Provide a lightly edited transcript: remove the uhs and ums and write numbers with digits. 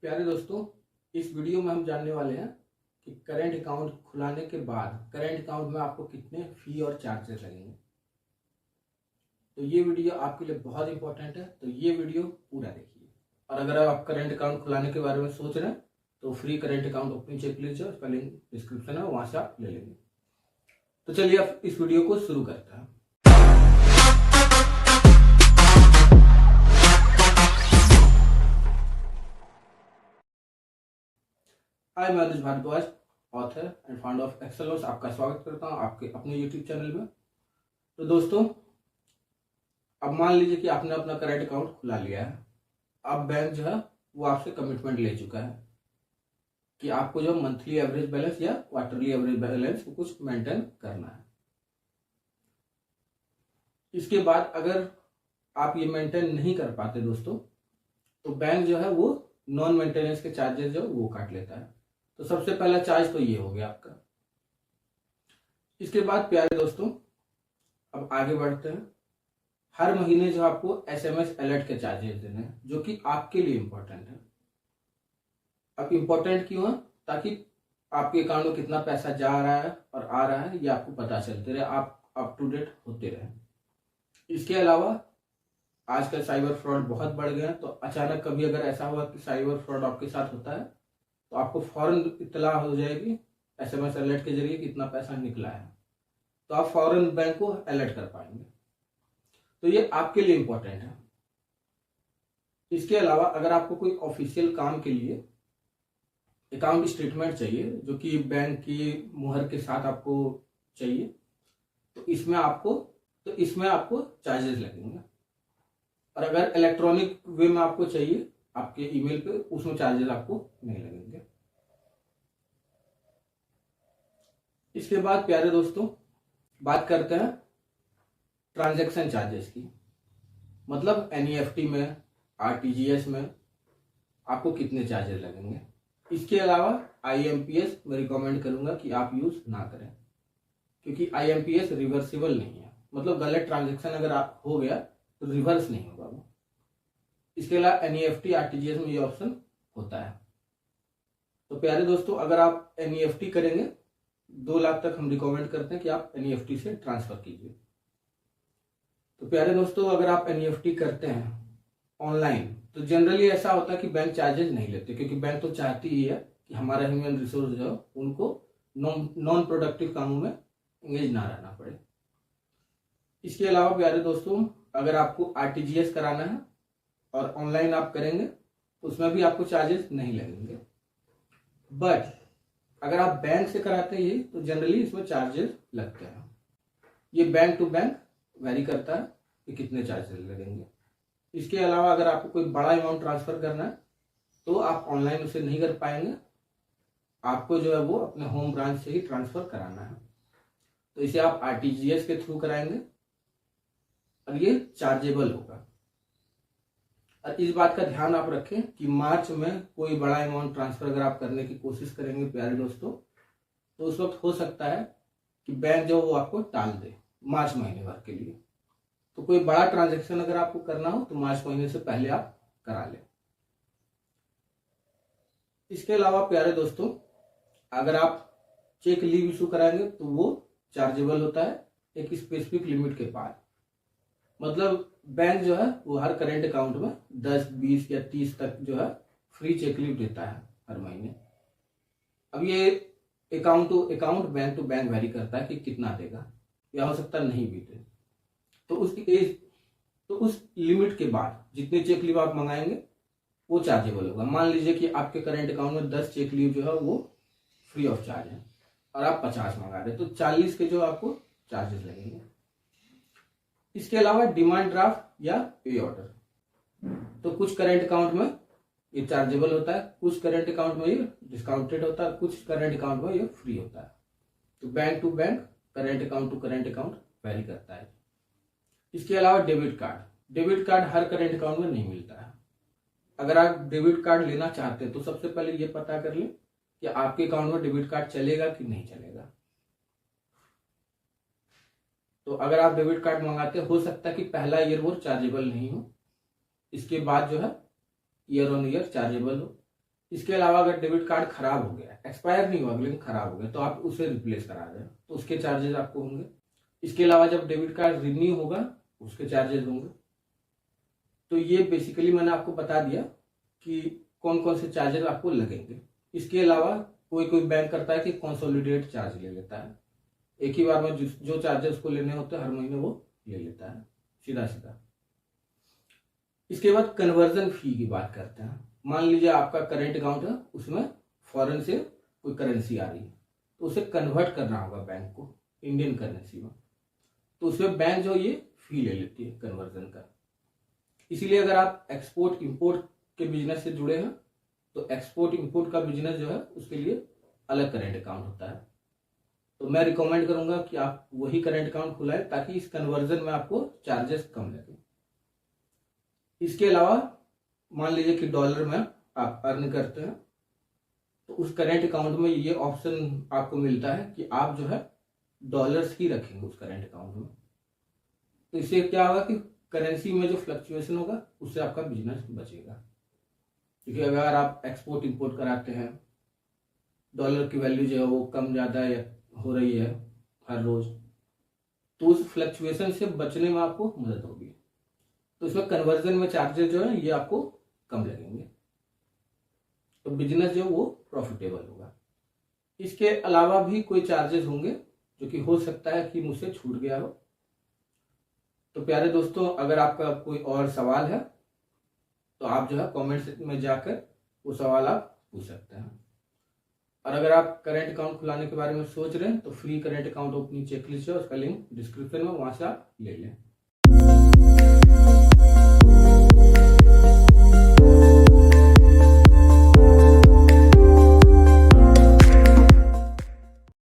प्यारे दोस्तों, इस वीडियो में हम जानने वाले हैं कि करेंट अकाउंट खुलाने के बाद करेंट अकाउंट में आपको कितने फी और चार्जेस लगेंगे। तो ये वीडियो आपके लिए बहुत इंपॉर्टेंट है, तो ये वीडियो पूरा देखिए। और अगर आप करेंट अकाउंट खुलाने के बारे में सोच रहे हैं तो free current account opening checklist है, उसका लिंक डिस्क्रिप्शन है, वहां से आप ले लेंगे। तो चलिए अब इस वीडियो को शुरू करते हैं। हाय, मैं Anuj Bhardwaj, author and founder of Excellers, आपका स्वागत करता हूं आपके अपने यूट्यूब चैनल में। तो दोस्तों, अब मान लीजिए कि आपने अपना करेंट अकाउंट खुला लिया है। अब बैंक जो है वो आपसे कमिटमेंट ले चुका है कि आपको जो मंथली एवरेज बैलेंस या क्वार्टरली एवरेज बैलेंस को कुछ मेंटेन करना है। इसके बाद अगर आप ये मेंटेन नहीं कर पाते दोस्तों, तो बैंक जो है वो नॉन मेंटेनेंस के चार्जेस जो वो काट लेता है। तो सबसे पहला चार्ज तो ये हो गया आपका। इसके बाद प्यारे दोस्तों, अब आगे बढ़ते हैं। हर महीने जो आपको एसएमएस अलर्ट के चार्जेस देने हैं, जो कि आपके लिए इंपॉर्टेंट है। अब इंपॉर्टेंट क्यों है? ताकि आपके अकाउंट में कितना पैसा जा रहा है और आ रहा है ये आपको पता चलते रहे, आप अप टू डेट होते रहे। इसके अलावा आजकल साइबर फ्रॉड बहुत बढ़ गए हैं, तो अचानक कभी अगर ऐसा हुआ कि साइबर फ्रॉड आपके साथ होता है तो आपको फौरन इत्तला हो जाएगी एसएमएस अलर्ट के जरिए कितना पैसा निकला है, तो आप फौरन बैंक को अलर्ट कर पाएंगे। तो ये आपके लिए इंपॉर्टेंट है। इसके अलावा अगर आपको कोई ऑफिशियल काम के लिए अकाउंट स्टेटमेंट चाहिए, जो कि बैंक की मुहर के साथ आपको चाहिए, तो इसमें आपको चार्जेस लगेंगे। और अगर इलेक्ट्रॉनिक वे में आपको चाहिए आपके ईमेल पे, उसमें चार्जेस आपको नहीं लगेंगे। इसके बाद प्यारे दोस्तों, बात करते हैं ट्रांजैक्शन चार्जेस की। मतलब एनईएफटी में, आरटीजीएस में आपको कितने चार्जेस लगेंगे। इसके अलावा आईएमपीएस मैं रिकमेंड करूंगा कि आप यूज ना करें, क्योंकि आईएमपीएस रिवर्सिबल नहीं है। मतलब गलत ट्रांजैक्शन अगर आप हो गया तो रिवर्स नहीं होगा वो। इसके अलावा एनईएफटी, आरटीजीएस में ये ऑप्शन होता है। तो प्यारे दोस्तों, अगर आप एनईएफटी करेंगे 2 लाख तक हम रिकमेंड करते हैं कि आप एनईएफटी से ट्रांसफर कीजिए। तो प्यारे दोस्तों, अगर आप एनईएफटी करते हैं ऑनलाइन तो जनरली ऐसा होता है कि बैंक चार्जेस नहीं लेते, क्योंकि बैंक तो चाहती ही है कि हमारा ह्यूमन रिसोर्स जो है उनको नॉन प्रोडक्टिव कामों में एंगेज ना रहना पड़े। इसके अलावा प्यारे दोस्तों, अगर आपको आरटीजीएस कराना है और ऑनलाइन आप करेंगे तो उसमें भी आपको चार्जेस नहीं लगेंगे। बट अगर आप बैंक से कराते हैं तो जनरली इसमें चार्जेस लगते हैं। ये बैंक टू बैंक वेरी करता है कि कितने चार्जेस लगेंगे। इसके अलावा अगर आपको कोई बड़ा अमाउंट ट्रांसफर करना है तो आप ऑनलाइन उसे नहीं कर पाएंगे, आपको जो है वो अपने होम ब्रांच से ही ट्रांसफर कराना है। तो इसे आप आरटीजीएस के थ्रू कराएंगे और ये चार्जेबल होगा। और इस बात का ध्यान आप रखें कि मार्च में कोई बड़ा अमाउंट ट्रांसफर अगर आप करने की कोशिश करेंगे प्यारे दोस्तों, तो उस वक्त हो सकता है कि बैंक जो वो आपको टाल दे मार्च महीने भर के लिए। तो कोई बड़ा ट्रांजैक्शन अगर आपको करना हो तो मार्च महीने से पहले आप करा लें। इसके अलावा प्यारे दोस्तों, अगर आप चेक लीव इशू कराएंगे तो वो चार्जेबल होता है एक स्पेसिफिक लिमिट के बाद। मतलब बैंक जो है वो हर करेंट अकाउंट में 10, 20 या 30 तक जो है फ्री चेक लीव देता है हर महीने। अब ये account to account, bank to bank vary करता है कि कितना देगा, या हो सकता नहीं भी दे। तो उस लिमिट के बाद जितने चेक लीव आप मंगाएंगे वो चार्जेबल होगा। मान लीजिए कि आपके करेंट अकाउंट में 10 चेक लीव जो है वो फ्री ऑफ चार्ज है और आप 50 मंगा रहे, तो 40 के जो आपको चार्जेस लगेंगे। इसके अलावा डिमांड ड्राफ्ट या पे ऑर्डर, तो कुछ करेंट अकाउंट में ये चार्जेबल होता है, कुछ करेंट अकाउंट में ये डिस्काउंटेड होता है, कुछ करेंट अकाउंट में ये फ्री होता है। तो bank to bank, current account to current account vary करता है। इसके अलावा डेबिट कार्ड हर करेंट अकाउंट में नहीं मिलता है। अगर आप डेबिट कार्ड लेना चाहते हैं तो सबसे पहले ये पता कर लें कि आपके अकाउंट में डेबिट कार्ड चलेगा कि नहीं चलेगा। तो अगर आप डेबिट कार्ड मंगाते हो सकता है कि पहला ईयर वो चार्जेबल नहीं हो, इसके बाद जो है ईयर ऑन ईयर चार्जेबल हो। इसके अलावा अगर डेबिट कार्ड खराब हो गया, एक्सपायर नहीं हुआ लेकिन खराब हो गया, तो आप उसे रिप्लेस करा दें तो उसके चार्जेस आपको होंगे। इसके अलावा जब डेबिट कार्ड रिन्यू होगा उसके चार्जेस होंगे। तो ये बेसिकली मैंने आपको बता दिया कि कौन कौन से चार्जेस आपको लगेंगे। इसके अलावा कोई कोई बैंक करता है कि कंसोलिडेट चार्ज ले लेता है, एक ही बार में जो चार्जेस को लेने होते हैं हर महीने वो ले लेता है सीधा सीधा। इसके बाद कन्वर्जन फी की बात करते हैं। मान लीजिए आपका करेंट अकाउंट है, उसमें फॉरेन से कोई करेंसी आ रही है, तो उसे कन्वर्ट करना होगा बैंक को इंडियन करेंसी में, तो उसमें बैंक जो ये फी ले लेती है कन्वर्जन का। इसीलिए अगर आप एक्सपोर्ट इंपोर्ट के बिजनेस से जुड़े हैं तो एक्सपोर्ट इंपोर्ट का बिजनेस जो है उसके लिए अलग करेंट अकाउंट होता है। तो मैं रिकमेंड करूंगा कि आप वही करेंट अकाउंट खुलाएं ताकि इस कन्वर्जन में आपको चार्जेस कम लगे। इसके अलावा मान लीजिए कि डॉलर में आप अर्न करते हैं तो उस करेंट अकाउंट में ये ऑप्शन आपको मिलता है कि आप जो है डॉलर्स ही रखेंगे उस करेंट अकाउंट में। तो इससे क्या होगा कि करेंसी में जो फ्लक्चुएशन होगा उससे आपका बिजनेस बचेगा, क्योंकि अगर आप एक्सपोर्ट इंपोर्ट कराते हैं, डॉलर की वैल्यू जो है वो कम ज़्यादा हो रही है हर रोज, तो उस फ्लक्चुएशन से बचने में आपको मदद होगी। तो इसमें कन्वर्जन में चार्जेस जो है ये आपको कम लगेंगे, तो बिजनेस जो वो प्रॉफिटेबल होगा। इसके अलावा भी कोई चार्जेस होंगे जो कि हो सकता है कि मुझसे छूट गया हो। तो प्यारे दोस्तों, अगर आपका कोई और सवाल है तो आप जो है कमेंट सेक्शन में जाकर वो सवाल आप पूछ सकते हैं। और अगर आप करेंट अकाउंट खुलाने के बारे में सोच रहे हैं तो free current account opening checklist है, उसका लिंक डिस्क्रिप्शन में, वहां से आप ले लें।